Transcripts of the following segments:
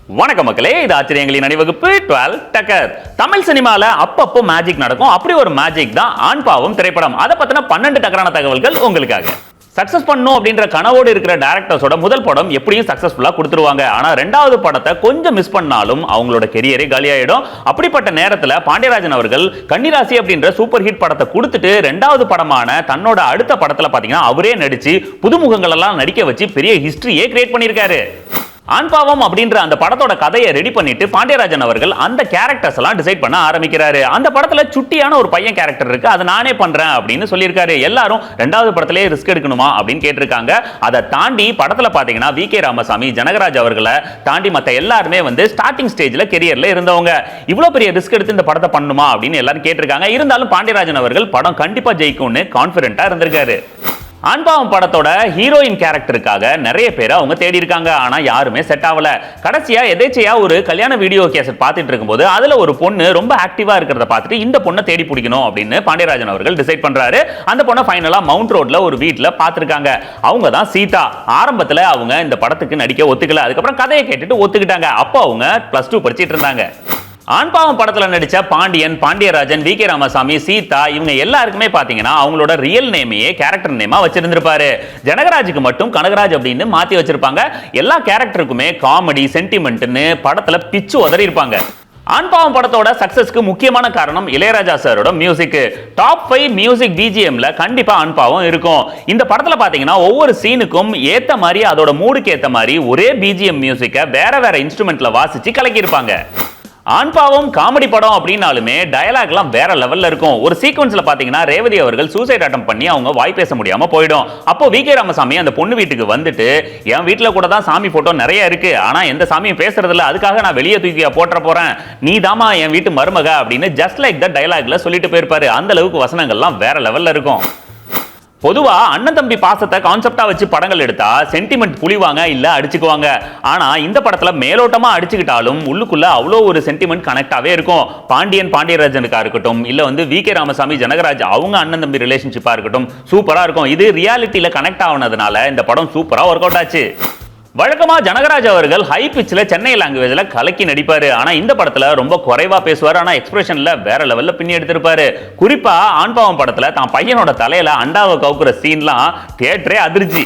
வணக்கம் மக்களே, இது ஆச்சரியங்களின் அணிவகுப்பு 12 டக்கர். தமிழ் சினிமால அப்பப்போ மேஜிக் நடக்கும். அப்படி ஒரு மேஜிக் தான் ஆண் பாவம் திரைப்படம். அதை பத்தின 12 டக்கரான தகவல்கள் உங்களுக்காக. சக்சஸ் பண்ணும் அப்படின்ற கனவோடு இருக்கிற டைரக்டர்ஸோட முதல் படம் எப்படியும் சக்சஸ்ஃபுல்லா கொடுத்துருவாங்க. ஆனா ரெண்டாவது படத்தை கொஞ்சம் மிஸ் பண்ணாலும் அவங்களோட கெரியரே காலியாயிடும். அப்படிப்பட்ட நேரத்தில் பாண்டியராஜன் அவர்கள் கன்னிராசி அப்படின்ற சூப்பர் ஹிட் படத்தை கொடுத்துட்டு ரெண்டாவது படமான தன்னோட அடுத்த படத்துல பாத்தீங்கன்னா அவரே நடிச்சு புதுமுகங்கள் எல்லாம் நடிக்க வச்சு பெரிய ஹிஸ்டரியே கிரியேட் பண்ணியிருக்காரு. ஆண் பாவம் அப்படின்ற அந்த படத்தோட கதையை ரெடி பண்ணிட்டு பாண்டியராஜன் அவர்கள் அந்த கேரக்டர்ஸ் எல்லாம் டிசைட் பண்ண ஆரம்பிக்கிறாரு. அந்த படத்துல சுட்டியான ஒரு பையன் கேரக்டர் இருக்கு, அதை நானே பண்றேன் அப்படின்னு சொல்லியிருக்காரு. எல்லாரும் ரெண்டாவது படத்திலே ரிஸ்க் எடுக்கணுமா அப்படின்னு கேட்டிருக்காங்க. அதை தாண்டி படத்துல பாத்தீங்கன்னா வி.கே. ராமசாமி, ஜனகராஜ் அவர்களை தாண்டி மற்ற எல்லாருமே ஸ்டார்டிங் ஸ்டேஜ்ல கெரியர்ல இருந்தவங்க. இவ்வளவு பெரிய ரிஸ்க் எடுத்து இந்த படத்தை பண்ணணுமா அப்படின்னு எல்லாரும் கேட்டிருக்காங்க. இருந்தாலும் பாண்டியராஜன் அவர்கள் படம் கண்டிப்பா ஜெயிக்கும்னு கான்பிடென்ட்டா இருந்திருக்காரு. ஆண்பாவம் படத்தோட ஹீரோயின் கேரக்டருக்காக நிறைய பேர் அவங்க தேடி இருக்காங்க. ஆனா யாருமே செட் ஆகல. கடைசியா எதேச்சையா ஒரு கல்யாண வீடியோ கேசட் பார்த்துட்டு இருக்கும்போது அதுல ஒரு பொண்ணு ரொம்ப ஆக்டிவா இருக்கிறத பார்த்துட்டு இந்த பொண்ணை தேடி பிடிக்கணும் அப்படின்னு பாண்டியராஜன் அவர்கள் டிசைட் பண்றாரு. அந்த பொண்ணை ஃபைனலா மவுண்ட் ரோட்ல ஒரு வீட்டுல பார்த்திருக்காங்க. அவங்க தான் சீதா. ஆரம்பத்துல அவங்க இந்த படத்துக்கு நடிக்க ஒத்துக்கல. அதுக்கப்புறம் கதையை கேட்டுட்டு ஒத்துக்கிட்டாங்க. அப்போ அவங்க +2 படிச்சிட்டு இருந்தாங்க. ஆண்பாவம் படத்துல நடிச்ச பாண்டியன், பாண்டியராஜன், வி.கே. ராமசாமி, சீதா இவங்க எல்லாருக்குமே பாத்தீங்கன்னா அவங்களோட ரியல் நேமையே கேரக்டர் நேமா வச்சிருந்திருப்பாரு. ஜனகராஜுக்கு மட்டும் கனகராஜ் அப்படின்னு மாத்தி வச்சிருப்பாங்க. எல்லா கேரக்டருக்குமே காமெடி, சென்டிமெண்ட்னு படத்துல பிச்சு உதறி இருப்பாங்க. ஆண்பாவம் படத்தோட சக்சஸ்க்கு முக்கியமான காரணம் இளையராஜா சாரோட மியூசிக். டாப் 5 மியூசிக் பிஜிஎம்ல கண்டிப்பா ஆண்பாவம் இருக்கும். இந்த படத்துல பாத்தீங்கன்னா ஒவ்வொரு சீனுக்கும் ஏத்த மாதிரி அதோட மூடுக்கு ஏத்த மாதிரி ஒரே பிஜிஎம் மியூசிக்கை வேற வேற இன்ஸ்ட்ருமெண்ட்ல வாசிச்சு கலக்கி இருப்பாங்க. ஆண்பாவம் காமெடி படம் அப்படின்னாலுமே டயலாக்லாம் வேற லெவல்ல இருக்கும். ஒரு சீக்வன்ஸ்ல பாத்தீங்கன்னா ரேவதி அவர்கள் சூசைட் அட்டம் பண்ணி அவங்க வாய் பேச முடியாம போயிடும். அப்போ வி.கே. ராமசாமி அந்த பொண்ணு வீட்டுக்கு வந்துட்டு என் வீட்டுல கூட தான் சாமி போட்டோ நிறைய இருக்கு, ஆனா எந்த சாமியும் பேசுறது இல்ல, அதுக்காக நான் வெளியே தூக்கியா போட்டுற போறேன், நீ தாமா என் வீட்டு மருமக அப்படின்னு ஜஸ்ட் லைக் த டயலாக்ல சொல்லிட்டு போயிருப்பாரு. அந்த அளவுக்கு வசனங்கள்லாம் வேற லெவல்ல இருக்கும். பொதுவா அண்ணன் தம்பி பாசத்தை கான்செப்டா வச்சு படங்கள் எடுத்தா சென்டிமெண்ட் புளிவாங்க, இல்ல அடிச்சுக்குவாங்க. ஆனா இந்த படத்துல மேலோட்டமா அடிச்சுக்கிட்டாலும் உள்ளுக்குள்ள அவ்வளோ ஒரு சென்டிமெண்ட் கனெக்டாவே இருக்கும். பாண்டியன் பாண்டியராஜனுக்கா இருக்கட்டும், இல்ல வி.கே. ராமசாமி, ஜனகராஜ் அவங்க அண்ணன் தம்பி ரிலேஷன்ஷிப்பா இருக்கட்டும், சூப்பரா இருக்கும். இது ரியாலிட்டியில கனெக்ட் ஆனதுனால இந்த படம் சூப்பரா ஒர்க் அவுட் ஆச்சு. வழக்கமா ஜனகராஜ் அவர்கள் ஹை பிச்ல சென்னை லாங்குவேஜ்ல கலக்கி நடிப்பாரு. ஆனா இந்த படத்துல ரொம்ப குறைவா பேசுவார். ஆனா எக்ஸ்பிரஷன்ல வேற லெவல்ல பின்னி எடுத்திருப்பாரு. குறிப்பா ஆண்பாவம் படத்துல தான் பையனோட தலையில அண்டாவை கவுக்குற சீன்லாம் தியேட்டரே அதிர்ச்சி.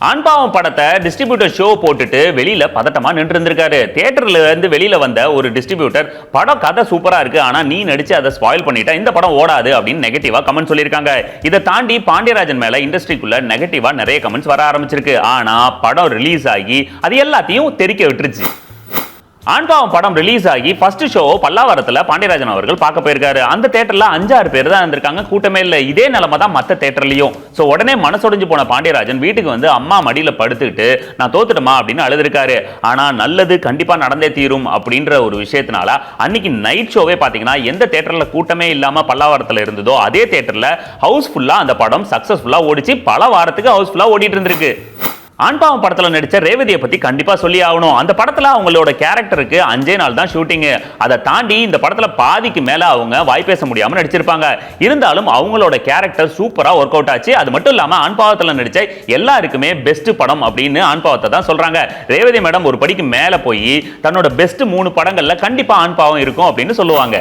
ஆண்பாவம் படத்தை டிஸ்ட்ரிபியூட்டர் ஷோ போட்டுட்டு வெளியில பதட்டமா நின்று இருந்திருக்காரு. தியேட்டர்ல இருந்து வெளியில வந்த ஒரு டிஸ்ட்ரிபியூட்டர் படம் கதை சூப்பரா இருக்கு, ஆனா நீ நடிச்சு அதை ஸ்பாயில் பண்ணிட்ட, இந்த படம் ஓடாது அப்படின்னு நெகட்டிவா கமெண்ட் சொல்லியிருக்காங்க. இதை தாண்டி பாண்டியராஜன் மேல இண்டஸ்ட்ரிக்குள்ள நெகட்டிவா நிறைய கமெண்ட்ஸ் வர ஆரம்பிச்சிருக்கு. ஆனா படம் ரிலீஸ் ஆகி அது எல்லாத்தையும் தெறிக்க விட்டுருச்சு. ஆண்பாவம் படம் ரிலீஸ் ஆகி ஃபர்ஸ்ட் ஷோ பல்லாவரத்துல பாண்டியராஜன் அவர்கள் பார்க்க போயிருக்காரு. அந்த தியேட்டர்ல 5-6 பேர் தான் இருந்திருக்காங்க, கூட்டமே இல்லை. இதே நிலைமை தான் மற்ற தியேட்டர்லயும். ஸோ உடனே மனசொடைஞ்சு போன பாண்டியராஜன் வீட்டுக்கு அம்மா மடியில படுத்துக்கிட்டு நான் தோத்துட்டமா அப்படின்னு அழுதுருக்காரு. ஆனா நல்லது கண்டிப்பா நடந்தே தீரும் அப்படின்ற ஒரு விஷயத்தினால அன்னைக்கு நைட் ஷோவே பாத்தீங்கன்னா எந்த தியேட்டர்ல கூட்டமே இல்லாம பல்லாவரத்துல இருந்ததோ அதே தியேட்டர்ல ஹவுஸ்ஃபுல்லா அந்த படம் சக்சஸ்ஃபுல்லா ஓடிச்சு. பல வாரத்துக்கு ஹவுஸ்ஃபுல்லா ஓடிட்டு இருந்திருக்கு. ஆண்பாவம் படத்துல நடிச்ச ரேவதியை பத்தி கண்டிப்பா சொல்லி ஆகணும். அந்த படத்துல அவங்களோட கேரக்டருக்கு 5 நாள் தான் ஷூட்டிங். அதை தாண்டி இந்த படத்துல பாதிக்கு மேல அவங்க வாய் பேச முடியாம நடிச்சிருப்பாங்க. இருந்தாலும் அவங்களோட கேரக்டர் சூப்பரா ஒர்க் அவுட் ஆச்சு. அது மட்டும் இல்லாம ஆண்பாவத்துல நடிச்ச எல்லாருக்குமே பெஸ்ட் படம் அப்படின்னு ஆண்பாவத்தை தான் சொல்றாங்க. ரேவதி மேடம் ஒரு படிக்கு மேல போய் தன்னோட பெஸ்ட் 3 படங்கள்ல கண்டிப்பா ஆண்பாவம் இருக்கும் அப்படின்னு சொல்லுவாங்க.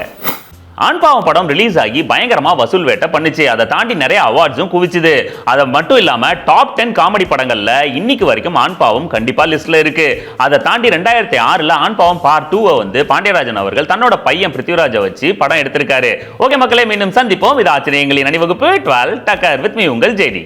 ஆண்பாவம் படம் ரிலீஸ் ஆகி பயங்கரமா வசூல் வேட்டை பண்ணுச்சு. அதை தாண்டி நிறைய அவார்ட்ஸும் குவிச்சுது. அது மட்டும் இல்லாம டாப் 10 காமெடி படங்கள்ல இன்னைக்கு வரைக்கும் ஆண்பாவம் கண்டிப்பா லிஸ்ட்ல இருக்கு. அதை தாண்டி 2006ல ஆண்பாவம் பார்ட் 2 பாண்டியராஜன் அவர்கள் தன்னோட பையன் பிருத்திவிராஜை வச்சு படம் எடுத்திருக்காரு. ஓகே மக்களே, மீண்டும் சந்திப்போம். இது ஆச்சரியங்களின் அணிவகுப்பு 12 டக்கர் வித் மீ உங்கள் ஜேடி.